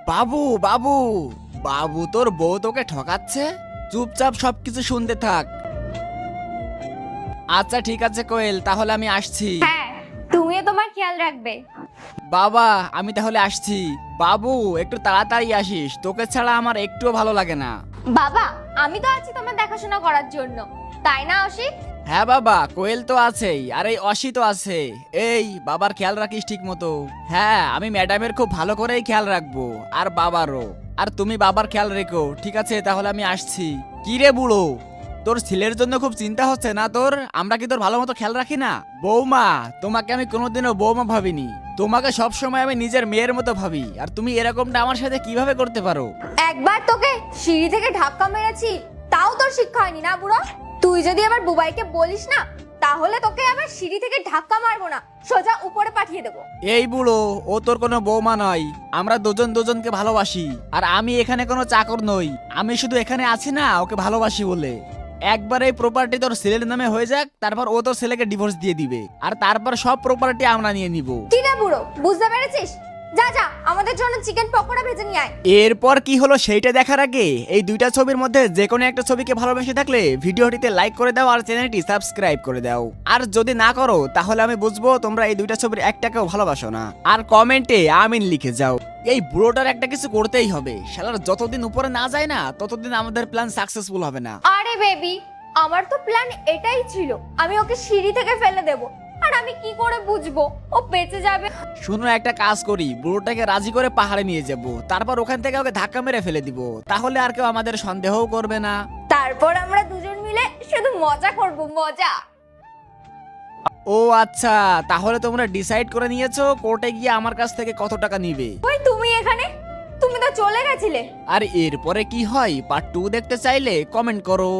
বাবু বাবু বাবু, তোর বউ তোকে ঠকাচ্ছে। চুপচাপ সবকিছু শুনতে থাক। আচ্ছা ঠিক আছে কোয়েল, তাহলে আমি আসছি। হ্যাঁ, তুমিও তোমার খেয়াল রাখবে। বাবা আমি তাহলে আসছি। বাবু একটু তাড়াতাড়ি আসিস, তোকে ছাড়া আমার একটুও ভালো লাগে না। বাবা, আমি তো আছি তোমার দেখাশোনা করার জন্য, তাই না অসিত? হ্যাঁ বাবা, কোয়েল তো আছেই, আর এই অসি তো আছে। এই বাবার খেয়াল রাখিস ঠিক মতো। হ্যাঁ, আমি ম্যাডামের খুব ভালো করেই খেয়াল রাখবো, আর বাবারও। আর তুমি বাবার খেয়াল রেখো, ঠিক আছে? তাহলে আমি আসছি। কি রে বুড়ো, তোর ছেলের জন্য খুব চিন্তা হচ্ছে না তোর? আমরা কি তোর ভালো মতো খেয়াল রাখি না? বৌমা, তোমাকে আমি কোনোদিনও বৌমা ভাবিনি। তোমাকে সবসময় আমি নিজের মেয়ের মতো ভাবি, আর তুমি এরকমটা আমার সাথে কিভাবে করতে পারো? একবার তোকে সিঁড়ি থেকে ধাক্কা মেরেছি, তাও তোর শিক্ষা হয়নি না বুড়ো? তুই যদি আবার বুবাইকে বলিস না, তাহলে তোকে আবার সিঁড়ি থেকে ধাক্কা মারবো না, সোজা উপরে পাঠিয়ে দেবো। এই বুড়ো, ও তোর কোনো বৌমা নয়। আমরা দুজন দুজনকে ভালোবাসি, আর আমি এখানে কোনো চাকর নই। আমি শুধু এখানে আছি না ওকে ভালোবাসি বলে। একবার এই প্রপার্টি তোর ছেলের নামে হয়ে যাক, তারপর ও তোর ছেলেকে ডিভোর্স দিয়ে দিবে, আর তারপর সব প্রপার্টি আমরা নিয়ে নিব। কি রে বুড়ো, বুঝতে পেরেছিস? যা যা, আমাদের জন্য চিকেন পকোড়া ভেজে নিয়ে আয়। এরপর কি হলো সেইটা দেখার আগে এই দুইটা ছবির মধ্যে যে কোনো একটা ছবিকে ভালোবেসে থাকলে ভিডিওটিতে লাইক করে দাও, আর চ্যানেলটি সাবস্ক্রাইব করে দাও। আর যদি না করো তাহলে আমি বুঝবো তোমরা এই দুইটা ছবির একটাকেও ভালোবাসো না। আর কমেন্টে আমিন লিখে যাও। এই বুড়োটার একটা কিছু করতেই হবে, শালার যতদিন উপরে না যায় না ততদিন আমাদের প্ল্যান সাকসেসফুল হবে না। আরে বেবি, আমার তো প্ল্যান এটাই ছিল, আমি ওকে সিঁড়ি থেকে ফেলে দেব। আর আমি কি করে বুঝবো ও বেঁচে যাবে? শুনো, একটা কাজ করি, বুড়োটাকে রাজি করে পাহাড়ে নিয়ে যাব, তারপর ওখান থেকে ওকে ধাক্কা মেরে ফেলে দিব, তাহলে আর কেউ আমাদের সন্দেহও করবে না। তারপর আমরা দুজন মিলে শুধু মজা করব, মজা। ও আচ্ছা, তাহলে তোমরা ডিসাইড করে নিয়েছো কোর্টে গিয়ে আমার কাছ থেকে কত টাকা নিবে। ওই তুমি এখানে, তুমি তো চলে গেছিলে। আর এরপরে কি হয় পার্ট 2 দেখতে চাইলে কমেন্ট করো।